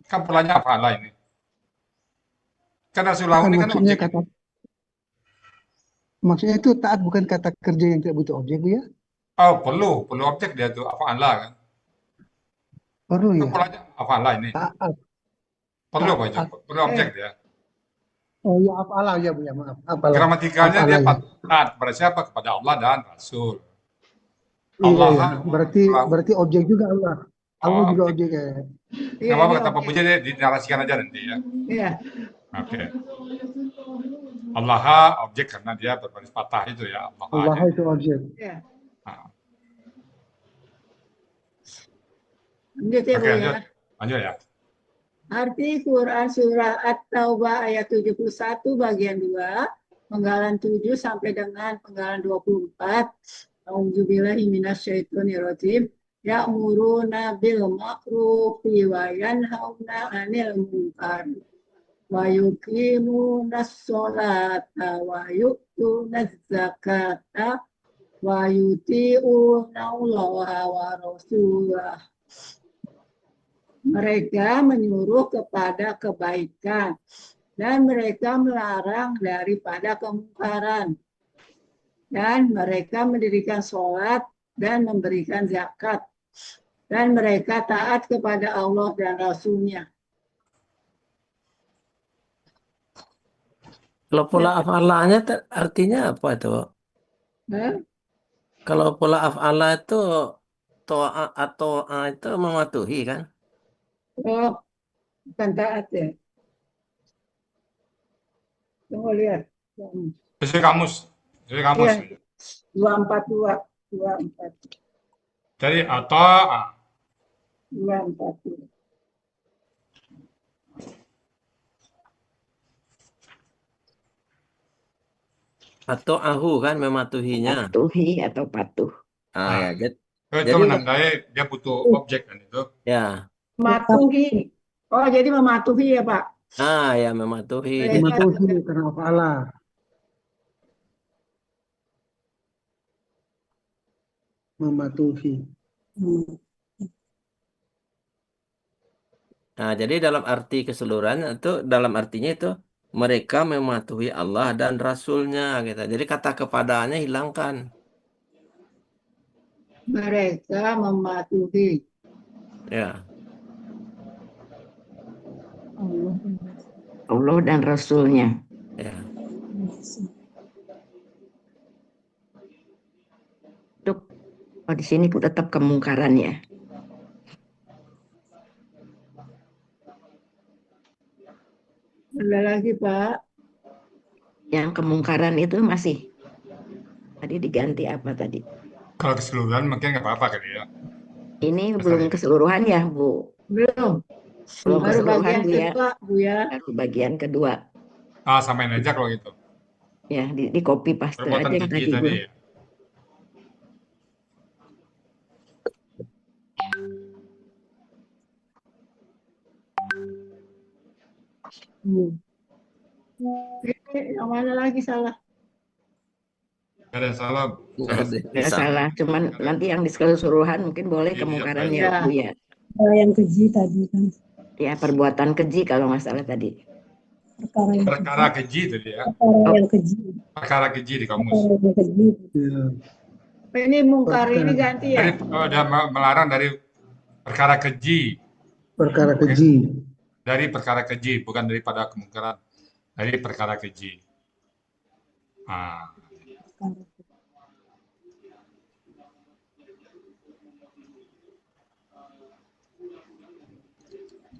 Kan polanya apa lah ini? Kan Rasulullah Bukan ini kan maksudnya objek. kata maksudnya itu taat bukan kata kerja yang tidak butuh objek, Bu ya? Oh, perlu objek dia tuh apa Allah kan? Perlu Kan ya. polanya apa lah ini? Taat. Perlu apa aja? Taat. Perlu objek dia. Oh ya, apalah ya, Bu ya, maaf. Apalah. Gramatikanya dia Apalah ya. taat kepada siapa? Kepada Allah dan Rasul. Iya, Allah iya. Berarti objek juga Allah. Allah Oh, juga objek. objek ya. iya, Nggak apa-apa ini kata Pak objek. Puji dinarasikan aja nanti ya. Iya, Oke. Allah objek karena dia berbaris patah itu ya. Allah aja. itu objek. iya. Nah, Lanjut ya, Oke, Bu lanjut. ya. Lanjut ya. Arti Quran Surah At-Taubah ayat 71 bagian 2, penggalan 7 sampai dengan penggalan 24. Auzubillahi minasyaitonirrajim. Ya'muruna bil ma'rufi wa yanhauna 'anil munkar wa yuqimunas sholata wa yu'tunaz zakata wa yuti'una Allaha wa rasulah. Mereka menyuruh kepada kebaikan dan mereka melarang daripada kemungkaran. Dan mereka mendirikan sholat dan memberikan zakat. Dan mereka taat kepada Allah dan Rasul-Nya. Kalau pola af'alanya artinya apa itu? Hah? Kalau pola af'ala itu to'a atau itu mematuhi kan? Oh, bukan taat ya. Tunggu lihat. Sesuai kamus. Sesuai kamus. Iya, 242. 242. Jadi atau 242. Atau ahu kan mematuhinya. Patuhi atau patuh. Ah, ya, itu jadi menandai dia butuh objek kan itu. ya. Mematuhi. Oh, jadi mematuhi ya, Pak. Ah, ya mematuhi. Mematuhi karena apalah. Mematuhi. Nah, jadi dalam arti keseluruhan itu dalam artinya itu mereka mematuhi Allah dan Rasul-Nya gitu. Jadi kata kepadanya hilangkan. Mereka mematuhi. Ya. Allah dan Rasul-Nya. Ya. Di sini pun tetap kemungkaran ya. Ada lagi, Pak. Yang kemungkaran itu masih. Tadi diganti apa tadi? Kalau keseluruhan mungkin nggak apa-apa kali ya. Ini belum keseluruhan ya, Bu? Belum. Belum Baru keseluruhan, bagian Bu ya. kedua, Bu ya. Baru bagian kedua. Samain aja kalau gitu. Ya, di copy paste aja Perbuatan yang keji tadi, Bu. tadi. Yang mana lagi salah? Nggak ada yang salah. Nggak salah, cuman nanti yang di keseluruhan mungkin boleh Iya, kemungkarannya, iya. Bu ya. Yang keji tadi kan. Ya, perbuatan keji kalau nggak salah tadi. Perkara keji tadi ya. Perkara yang keji. Perkara keji di kamus. Perkara yang keji. Ya. Ini mungkar ini ganti ya. Jadi dia melarang dari perkara keji. Perkara keji. Dari perkara keji, bukan daripada kemungkaran. Dari perkara keji.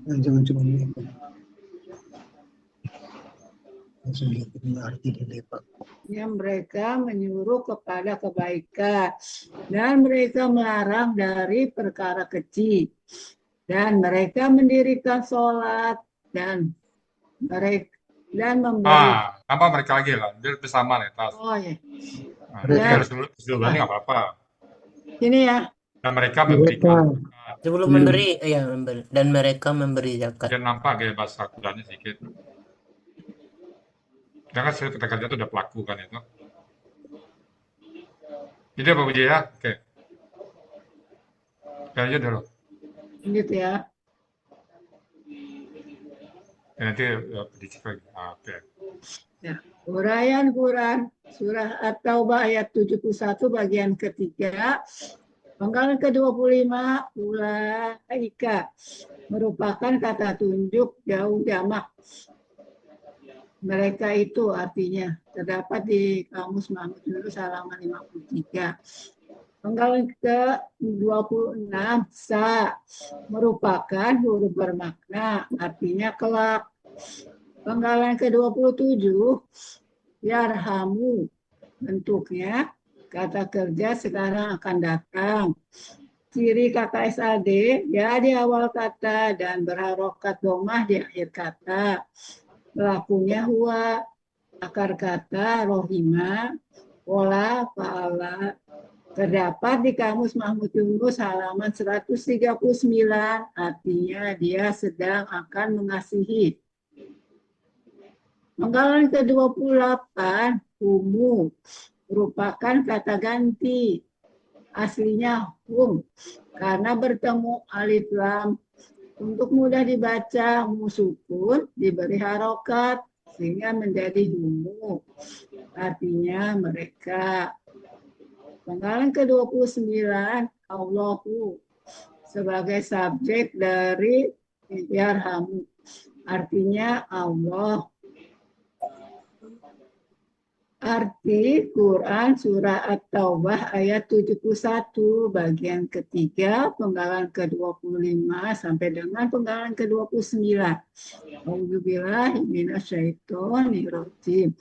Jangan cuma ini. Langsung lihat ini arti dari Pak. Yang mereka menyuruh kepada kebaikan dan mereka melarang dari perkara keji dan mereka mendirikan sholat dan mereka memberi. Apa mereka lagi lah? Dia bersama nih tas. Oh ya. Jadi keseluruhannya nggak apa-apa. Ini ya. Dan mereka Mereka memberikan zakat. Sebelum belum. memberi, ya memberi, dan mereka memberi zakat. Dia nampak gaya bahasa Qurannya sedikit. Jangan saya kata kerja itu udah pelaku kan itu. Jadi apa Puji ya? Oke. Lanjut dulu. Gitu ya. Ya, nanti dicek lagi. Oke. Ya. Uraian Quran surah At-Taubah ayat 71 bagian ketiga. Penggalan ke-25 ulaika merupakan kata tunjuk jauh jamak. Mereka itu artinya terdapat di Kamus Mahmud Yunus halaman 53. Penggalan ke-26 sa merupakan huruf bermakna artinya kelak. Penggalan ke-27 yarhamu bentuknya kata kerja sekarang akan datang. Ciri kata SAD ya di awal kata dan berharokat domah di akhir kata. Pelakunya huwa, akar kata rohima, pola, fa'ala. Terdapat di Kamus Mahmud Yunus halaman 139, artinya dia sedang akan mengasihi. Penggalan ke-28, humu, merupakan kata ganti. Aslinya hum, karena bertemu alif lam. Untuk mudah dibaca, musukun diberi harokat sehingga menjadi humu. Artinya mereka. Penggalan ke-29, Allahu sebagai subjek dari yarhamu. Artinya Allah. Arti Quran surah At-Taubah ayat 71 bagian ketiga penggalan ke-25 sampai dengan penggalan ke-29. A'udzubillahi minasyaitonir rajim.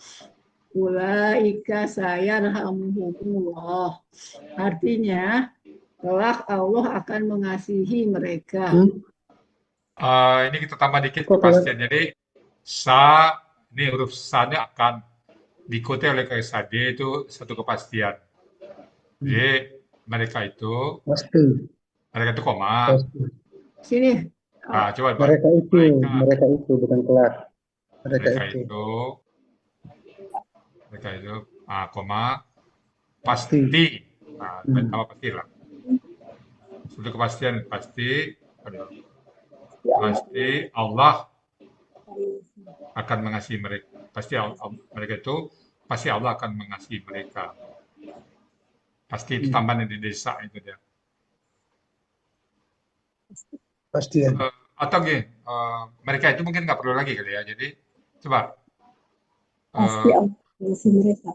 Ulaika sayarhamuhumullah. Artinya kelak Allah akan mengasihi mereka. Ini kita tambah dikit kepastian. Jadi sa ini huruf sa-nya akan diikuti oleh KSAD itu satu kepastian. Jadi mereka itu koma. Sini. Coba Mereka itu bukan kelak. mereka itu koma pasti. Tambah pasti lah. Satu kepastian pasti Allah akan mengasihi mereka. Mereka itu pasti Allah akan mengasihi mereka. Pasti itu tambahan di desa itu dia. Pasti ya. Atau gini, mereka itu mungkin nggak perlu lagi kali ya. Jadi coba. Pasti Allah mengasihi mereka.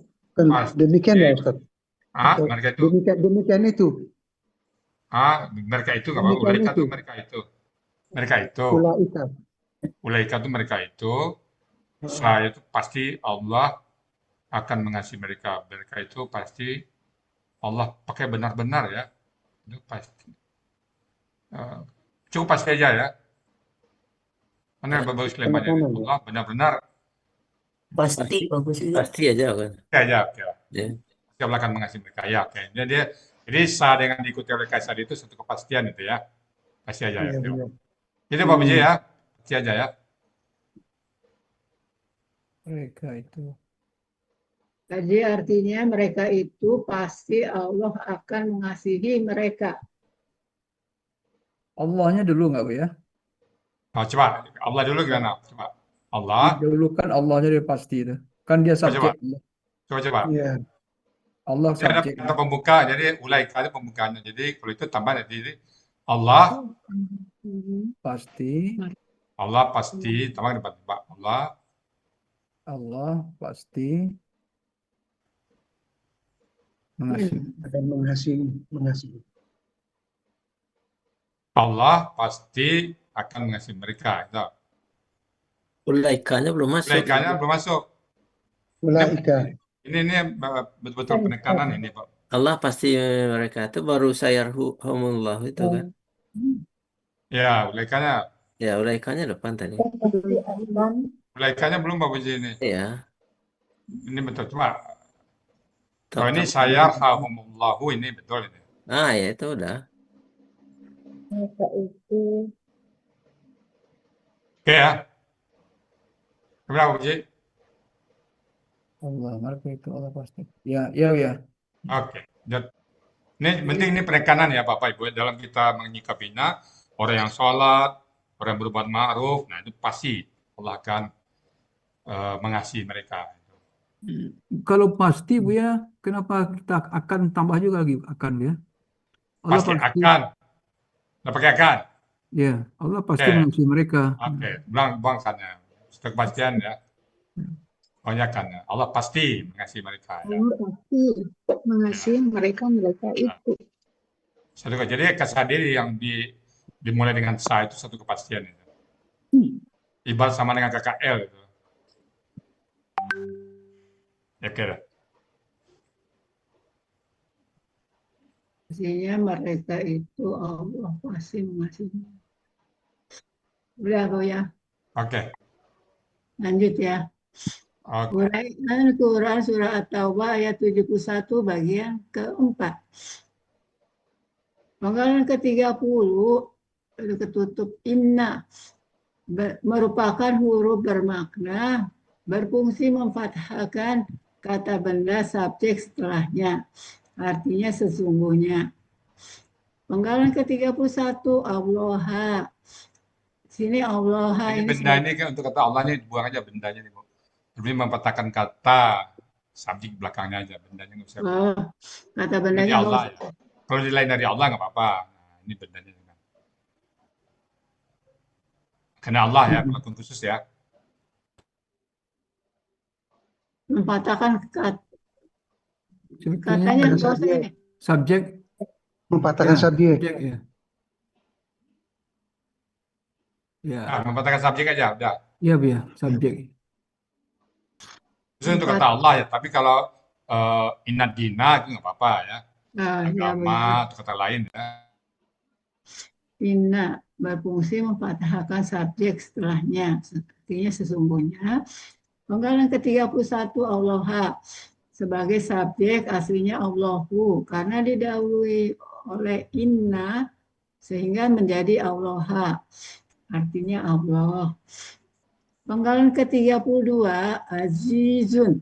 Demikian ya Ustaz. Mereka itu. Demikian itu. Mereka itu nggak apa-apa. Ulaika itu mereka itu. Mereka itu. Ulaika itu mereka itu. Saya itu pasti Allah akan mengasihi mereka. Mereka itu pasti Allah pakai benar-benar ya. Itu pasti. Cukup pasti aja ya. Mana yang bagus lembarannya? Allah benar-benar. Pasti bagus juga. Pasti aja kan. Pasti aja. Oke. Ya. Pasti Allah akan mengasihi mereka. Ya, oke. Jadi sah dengan diikuti oleh kaisar itu satu kepastian itu ya. Pasti aja ya. Itu Pak Biji ya. Pasti aja ya. Mereka itu. Jadi artinya mereka itu pasti Allah akan mengasihi mereka. Allahnya dulu nggak Bu ya? Coba Allah dulu gimana? Coba Allah. Dulu kan Allahnya dia pasti itu. Kan dia subjek. Coba. Iya. Allah subjek. Ada kata pembuka, jadi ulaika itu pembukaannya. Jadi kalau itu tambah jadi Allah pasti. Allah pasti tambah depan Allah pasti mengasihi. Akan mengasihi. Allah pasti akan mengasihi mereka. Itu. Ulaikanya belum masuk. Ulaikanya belum masuk. Ulaika. Ini betul-betul penekanan ini Pak. Allah pasti mereka itu baru sayarhumullah itu kan. Ya, ulaikanya. Ya, ulaikanya depan tadi. Ulaikanya belum Pak Puji ini. Iya. Ini betul cuma. Kalau ini sayarhumullahu ini betul ini. Ah, ya itu udah. Mereka itu Oke ya. Berapa, Puji? Allah, mereka itu Allah pasti. Ya, ya, ya. Oke. Ini penting, ini penekanan ya Bapak Ibu dalam kita menyikapinya, orang yang sholat, orang yang berbuat ma'ruf, nah itu pasti Allah akan mengasihi mereka. Kalau pasti Bu ya, kenapa kita akan tambah juga lagi akan Bu ya? Allah Pasti pasti, akan. Nggak pakai akan. ya, Allah pasti Oke. mengasihi mereka. Oke. Buang sana. Untuk kepastian ya. Banyakkan ya. Allah pasti mengasihi mereka ya. Allah pasti mengasihi mereka itu. Satu, jadi kesadaran diri yang dimulai dengan sa itu satu kepastian itu. Ibarat sama dengan KKL itu. Ya kira. Artinya mereka itu Allah pasti mengasihi. Udah Bu ya, Oke. lanjut ya. Oke. Uraian Quran Surah At-Taubah ayat 71 bagian keempat. Penggalan ke-30 ketutup inna merupakan huruf bermakna berfungsi memfathahkan kata benda subjek setelahnya. Artinya sesungguhnya. Penggalan ke-31 Allaha. Sini Allaha Ini ini benda ini kan untuk kata Allah ini dibuang aja bendanya nih Bu. Lebih mempatahkan kata subjek belakangnya aja, bendanya nggak usah. oh, kata Ini bendanya Allah ya. Kalau lain dari Allah nggak apa-apa. Nah, ini bendanya juga. Karena Allah ya, perlakuan khusus ya. mempatahkan Sebetulnya katanya Pada nggak usah subjek, ini. subjek, mempatahkan ya, subjek. subjek ya. Ya, Nah, mempatahkan subjek aja, udah. ya Bu ya, subjek. Itu untuk kata Allah ya. Tapi kalau inna dina itu nggak apa-apa ya. Nah, ya Agama benar. atau kata lain ya. Inna berfungsi memfathahkan subjek setelahnya. Artinya sesungguhnya. Penggalan ke-31 Allaha sebagai subjek aslinya Allahu karena didahului oleh inna sehingga menjadi Allaha. Artinya Allah. Penggalan ke-32 azizun.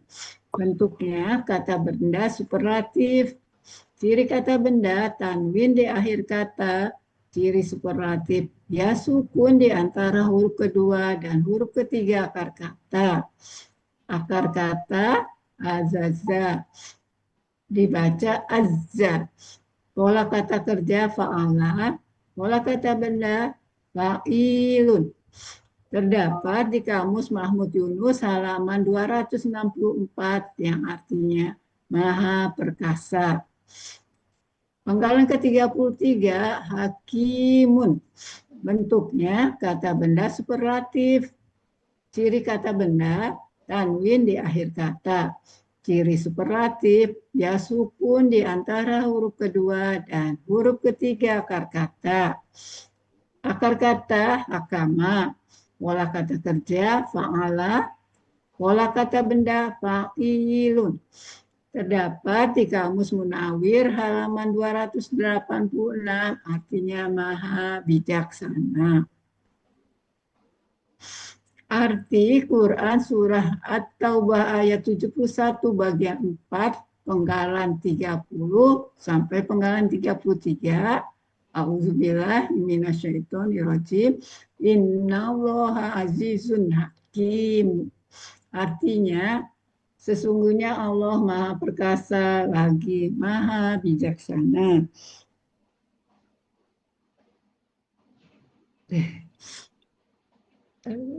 Bentuknya kata benda superlatif. Ciri kata benda tanwin di akhir kata. Ciri superlatif ya sukun di antara huruf kedua dan huruf ketiga akar kata. Akar kata azaza. Dibaca azza. Pola kata kerja fa'ala. Pola kata benda fa'ilun. Terdapat di Kamus Mahmud Yunus halaman 264 yang artinya Maha Perkasa. Penggalan ke-33 Hakimun. Bentuknya kata benda superlatif. Ciri kata benda tanwin di akhir kata. Ciri superlatif ya sukun di antara huruf kedua dan huruf ketiga akar kata. Akar kata hakama. Pola kata kerja fa'ala. Pola kata benda fa'ilun. Terdapat di Kamus Munawir halaman 286 artinya maha bijaksana. Arti Quran surah At-Taubah ayat 71 bagian 4 penggalan 30 sampai penggalan 33. A'udzubillah minasyaitonirrajim. Innallaha azizun hakim. Artinya sesungguhnya Allah Maha Perkasa lagi Maha Bijaksana.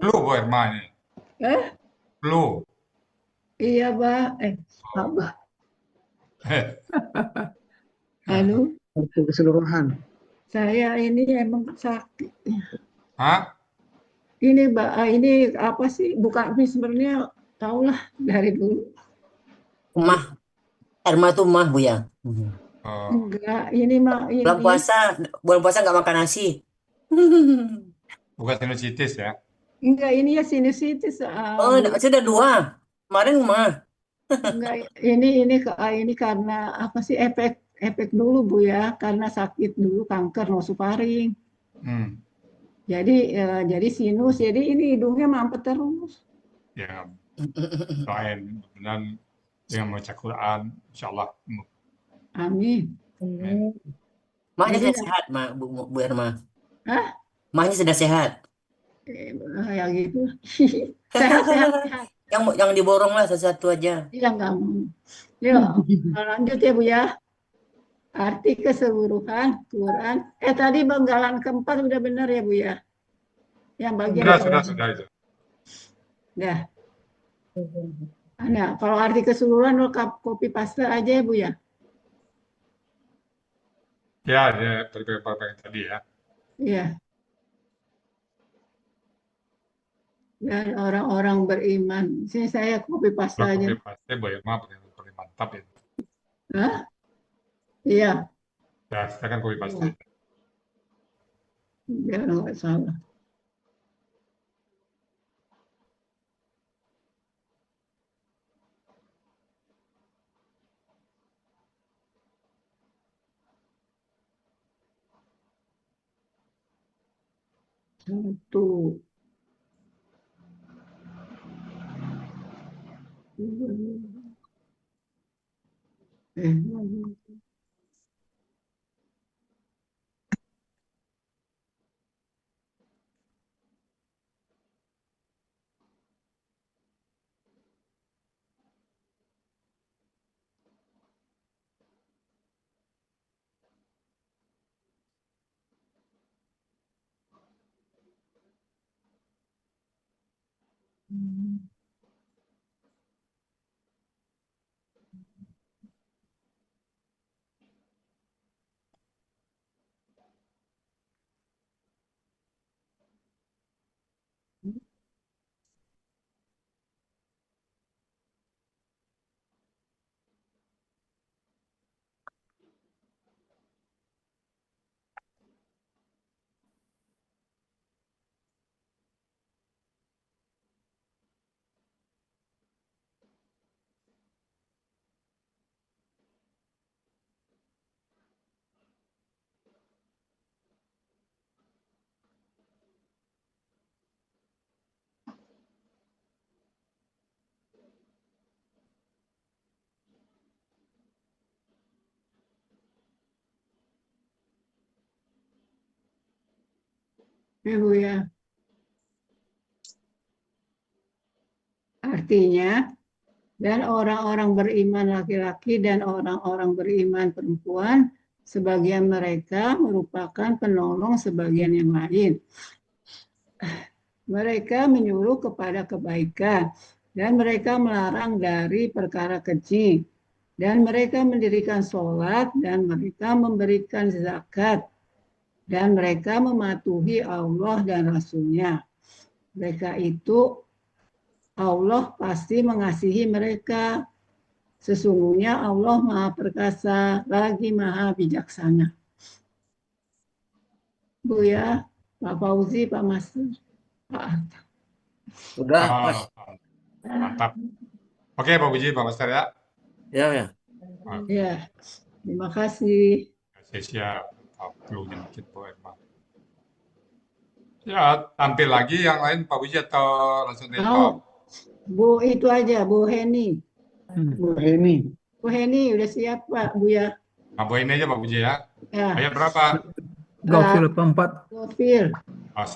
Flu Bu Irma ini. Flu. Iya, Pak. Abah. Halo. Keseluruhan. Saya ini emang sakit. Hah? Ini, Mbak, ini apa sih? Bukan ini sebenarnya tahulah dari dulu. Mah, Erma tuh mah Bu ya. Enggak, ini mah ini. Bulan puasa nggak makan nasi. Bukan sinusitis ya. Enggak, ini ya sinusitis. Oh, sudah 2. Kemarin mah. Enggak, ini karena apa sih efek efek dulu Bu ya, karena sakit dulu kanker nasofaring. Hmm. Jadi sinus, jadi ini hidungnya mampet terus. Ya, doain benar dengan membaca Quran, insya Allah. Amin. Amin. Mahnya Jadi sudah sehat, Bu Erma. Hah? Mahnya sudah sehat. Ya gitu. Sehat. Yang diborong lah satu-satu aja. Iya nggak mau. Yuk, lanjut ya Bu ya. Arti keseluruhan Quran. Tadi penggalan keempat udah benar ya Bu ya. Yang bagian Sudah itu. Dah. Nah, kalau arti keseluruhan lo copy paste aja ya Bu ya. Ya, dari tadi ya. Iya. Dan orang-orang beriman. Sini saya copy paste Kalau aja. copy paste boleh mantap ya. Hah? Iya. Ya, silakan copy paste. Biar nggak salah. Satu. Ya Bu ya. Artinya, dan orang-orang beriman laki-laki dan orang-orang beriman perempuan, sebagian mereka merupakan penolong sebagian yang lain. Mereka menyuruh kepada kebaikan, dan mereka melarang dari perkara keji, dan mereka mendirikan sholat, dan mereka memberikan zakat, dan mereka mematuhi Allah dan Rasul-Nya. Mereka itu Allah pasti mengasihi mereka. Sesungguhnya Allah Maha Perkasa lagi Maha Bijaksana. Bu ya, Pak Fauzi, Pak Master, Pak Arta. Udah, Mas. Mantap. Oke, Pak Puji, Pak Master ya. Ya. Ya, terima kasih. Siap. Perlu dikit Bu Erma. Ya, tampil lagi yang lain Pak Puji atau langsung telepon? Bu itu aja, Bu Heni. Bu Heni. Bu Heni udah siap Pak, Bu ya. Nah, Bu ini aja Pak Puji ya. Ya. Ayat berapa? Gofil 84. Gofil. Oh,